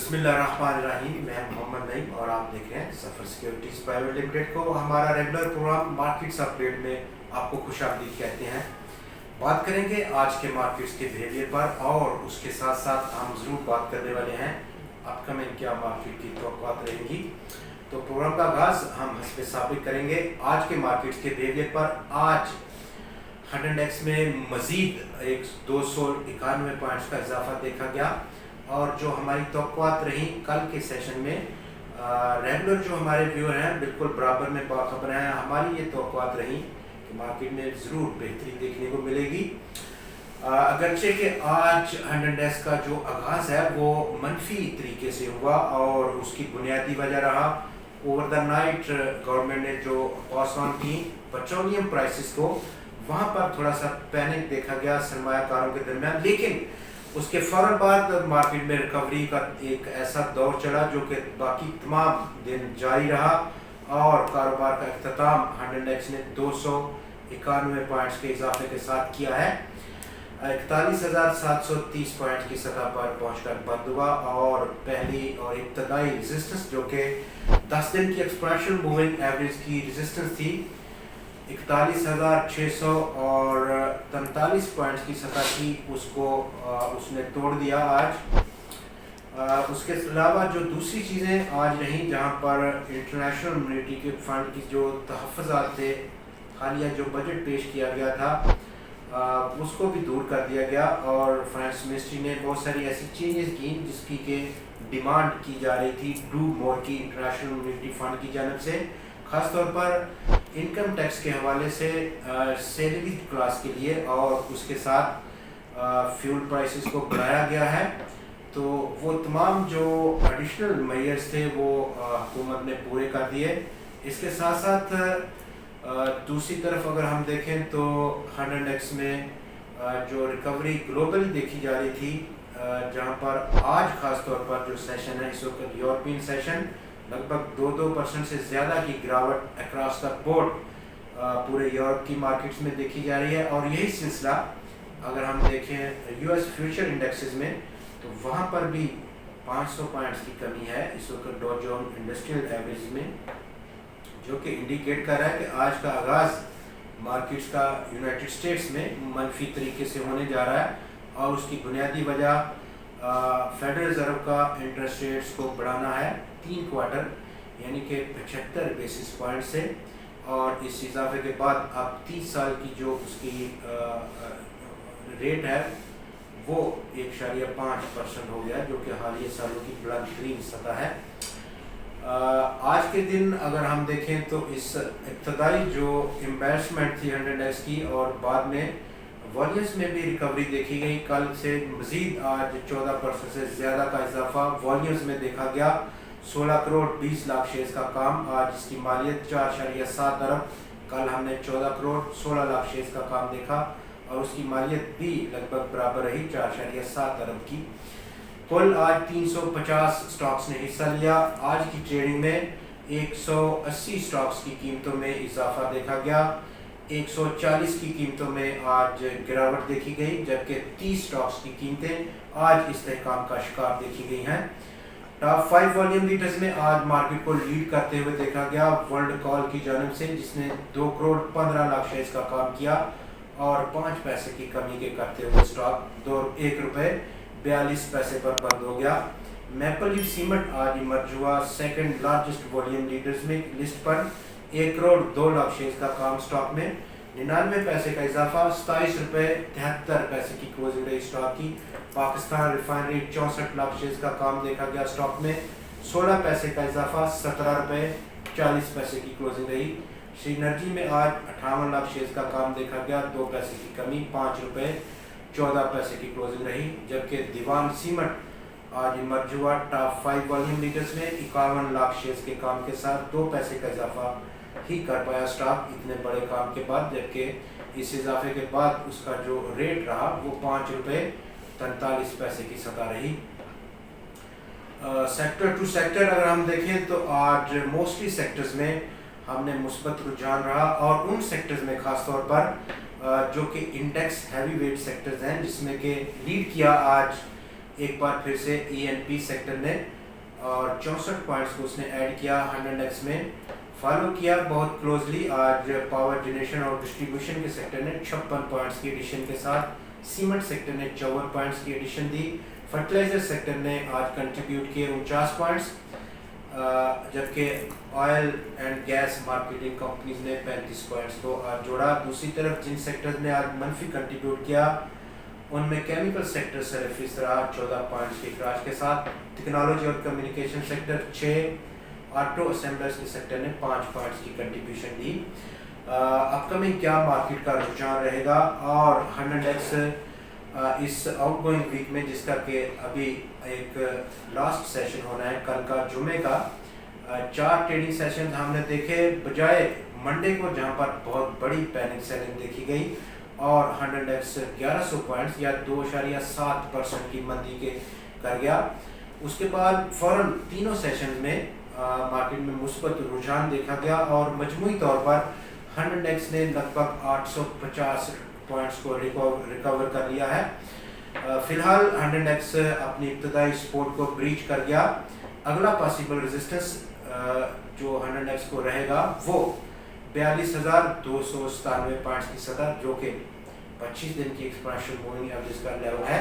बिस्मिल्लाहिर्रहमानिर्रहीम। मैं मोहम्मद नईम और आप देख रहे हैं सफ़र सिक्योरिटीज़ प्राइवेट लिमिटेड को। हमारा रेगुलर प्रोग्राम मार्केट्स अपडेट में आपको खुशामदीद कहते हैं। बात करेंगे आज के मार्केट्स के बिहेवियर पर और उसके साथ साथ हम ज़रूर बात करने वाले हैं अपकमिंग क्या मार्केट की तवक्कुआत रहेंगी। तो प्रोग्राम का आगाज़ हम हस्ब साबिक करेंगे आज के मार्केट्स के बिहेवियर पर। आज 100 इंडेक्स में मज़ीद 291 पॉइंट्स का इजाफा देखा गया और जो हमारी तवक्कुआत रही कल के सेशन में, रेगुलर जो हमारे व्यूअर हैं बिल्कुल बराबर में बाखबर हैं। हमारी ये तवक्कुआत रही कि मार्केट में ज़रूर बेहतरी देखने को मिलेगी, अगरचे कि आज 100 इंडेक्स का जो आगाज़ है वो मनफी तरीके से हुआ और उसकी बुनियादी वजह रहा ओवर द नाइट गवर्नमेंट ने जो पास ऑन की पेट्रोलियम प्राइसेस को, वहाँ पर थोड़ा सा पैनिक देखा गया सरमायाकारों के दरमियान। लेकिन उसके फ़ौरन बाद मार्केट में रिकवरी का एक ऐसा दौर चला जो कि बाकी तमाम दिन जारी रहा और कारोबार का अख्ताम 100 इंडेक्स ने 291 पॉइंट्स के इजाफे के साथ किया है। 41,730 पॉइंट की सतह पर पहुंचकर बंद हुआ और पहली और इब्तदाई रेजिस्टेंस जो कि 10 दिन की एक्सपोनेंशियल मूविंग एवरेज की रेजिस्टेंस थी 41,600 और 43 पॉइंट्स की सतह की, उसको उसने तोड़ दिया आज। उसके अलावा जो दूसरी चीज़ें आज रहीं जहां पर इंटरनेशनल कम्युनिटी के फंड की जो तहफ़्फ़ुज़ात थे, हालिया जो बजट पेश किया गया था उसको भी दूर कर दिया गया और फाइनेंस मिनिस्ट्री ने बहुत सारी ऐसी चेंजेस की जिसकी के डिमांड की जा रही थी डू मोर की इंटरनेशनल कम्युनिटी फंड की जानब से, ख़ास तौर पर इनकम टैक्स के हवाले से सैलरी क्लास के लिए, और उसके साथ फ्यूल प्राइसेस को बढ़ाया गया है। तो वो तमाम जो एडिशनल मेजर्स थे वो हुकूमत ने पूरे कर दिए। इसके साथ साथ दूसरी तरफ अगर हम देखें तो 100 इंडेक्स में जो रिकवरी ग्लोबली देखी जा रही थी, जहाँ पर आज ख़ास तौर पर जो सेशन है इस वक्त यूरोपियन सेशन लगभग 2% से ज़्यादा की गिरावट अक्रॉस द बोर्ड पूरे यूरोप की मार्केट्स में देखी जा रही है। और यही सिलसिला अगर हम देखें यूएस फ्यूचर इंडेक्सेस में तो वहाँ पर भी 500 पॉइंट्स की कमी है इस वक्त डॉ जोन्स इंडस्ट्रियल एवरेज में, जो कि इंडिकेट कर रहा है कि आज का आगाज़ मार्केट्स का यूनाइटेड स्टेट्स में मनफी तरीके से होने जा रहा है और उसकी बुनियादी वजह फेडरल रिजर्व का इंटरेस्ट रेट्स को बढ़ाना है 3 क्वार्टर यानी कि 75 बेसिस पॉइंट से, और इस इजाफे के बाद अब 30 साल की जो उसकी रेट है वो 1.5% हो गया, जो कि हालिया सालों की बुलंद तरीन सतह है। आज के दिन अगर हम देखें तो इस इब्तदाई जो एम्बैरसमेंट थी 100 इंडेक्स की और बाद में वॉल्यूम्स में भी रिकवरी देखी गई, कल से मज़ीद आज 14% से ज़्यादा का इजाफा वॉल्यूम्स में देखा गया। 16 करोड़ 20 लाख शेयर्स का काम, आज इसकी मालियत 4.7 अरब, कल हमने 14 करोड़ 16 लाख शेयर्स का काम देखा और उसकी मालियत भी लगभग बराबर रही 4.7 अरब की। कुल आज 350 स्टॉक्स ने हिस्सा लिया। आज की ट्रेडिंग में 180 स्टॉक्स की कीमतों में इजाफा देखा गया, 140 की कीमतों में आज गिरावट देखी गई, जबकि 30 स्टॉक्स की कीमतें आज इस्तेहकाम का शिकार देखी गई हैं। टॉप 5 वॉल्यूम लीडर्स में आज मार्केट को लीड करते हुए देखा गया वर्ल्ड कॉल की जानब से, जिसने 2 करोड़ 15 लाख शेयर्स का काम किया और 5 पैसे की कमी के करते हुए स्टॉक 1 रुपये 42 पैसे पर बंद हो गया। मैपल लीफ सीमेंट आज इमर्ज हुआ सेकंड लार्जेस्ट वॉल्यूम लीडर्स में लिस्ट पर, 1 करोड़ 2 लाख शेयर्स का काम स्टॉक में, 99 पैसे का इजाफा, 27 रुपये 73 पैसे की क्लोजिंग रही स्टॉक की। पाकिस्तान रिफाइनरी 64 लाख शेयर्स का काम देखा गया स्टॉक में, 16 पैसे का इजाफा, 17 रुपये 40 पैसे की क्लोजिंग रही। श्री एनर्जी में आज 58 लाख शेयर्स का काम देखा गया, 2 पैसे की कमी, 5 रुपये 14 पैसे की क्लोजिंग रही। जबकि दीवान सीमेंट आज इमर्ज हुआ टॉप 5 वॉल्यूम लीडर्स में 51 लाख शेयर्स के काम के साथ, 2 पैसे का इजाफा ही कर पाया स्टॉक इतने बड़े काम के बाद, जबकि इस इजाफे के बाद उसका जो रेट रहा वो 5 रुपये 43 पैसे की सतह रही। सेक्टर टू सेक्टर अगर हम देखें तो आज मोस्टली सेक्टर्स में हमने मुस्बत रुझान रहा और उन सेक्टर्स में ख़ास तौर पर जो कि इंडेक्स हैवी वेट सेक्टर्स हैं, जिसमें कि लीड किया आज एक बार फिर से ENP सेक्टर ने اور 64 پوائنٹس کو اس نے ایڈ کیا 100x میں. فالو کیا بہت کلوزلی آج پاور جنریشن اور ڈسٹریبیوشن کے سیکٹر نے 56 پوائنٹس کی ایڈیشن کے ساتھ. سیمنٹ سیکٹر نے 54 پوائنٹس کی ایڈیشن دی. فرٹیلائزر سیکٹر نے آج کنٹریبیوٹ کیے 49 پوائنٹس، جبکہ oil and gas marketing companies نے 35 پوائنٹس کو آج جوڑا. دوسری طرف جن سیکٹرز نے آج منفی کنٹریبیوٹ کیا ان میں کیمیکل سیکٹر سرفیس رہا 14 پوائنٹس کے اخراج کے ساتھ. ٹیکنالوجی اور کمیونیکیشن سیکٹر 6، آٹو اسمبلرز کے سیکٹر نے 5 پوائنٹس کی کنٹریبیوشن دی. اپ کمنگ کیا مارکیٹ کا رجحان رہے گا اور 100x اس آؤٹ گوئنگ ویک میں، جس کا کہ ابھی ایک لاسٹ سیشن ہونا ہے کل کا جمعے کا. 4 ٹریڈنگ سیشن ہم نے دیکھے بجائے منڈے کو جہاں پر بہت بڑی پینک سیلنگ دیکھی گئی اور 100x 1100 پوائنٹس یا 2.7% کی مندی کے کر گیا. اس کے بعد فوراً تینوں سیشن میں مارکیٹ میں مثبت رجحان دیکھا گیا اور مجموعی طور پر 100x نے لگ بھگ 850 پوائنٹس کو ریکور کر لیا ہے. فی الحال 100x اپنی ابتدائی سپورٹ کو بریچ کر گیا. اگلا پاسبل ریزسٹنس جو 100x کو رہے گا وہ 42,297 پوائنٹس کی سطح، جو کہ 25 دن کی ایکسپوننشل موونگ ایوریج کا لیول ہے.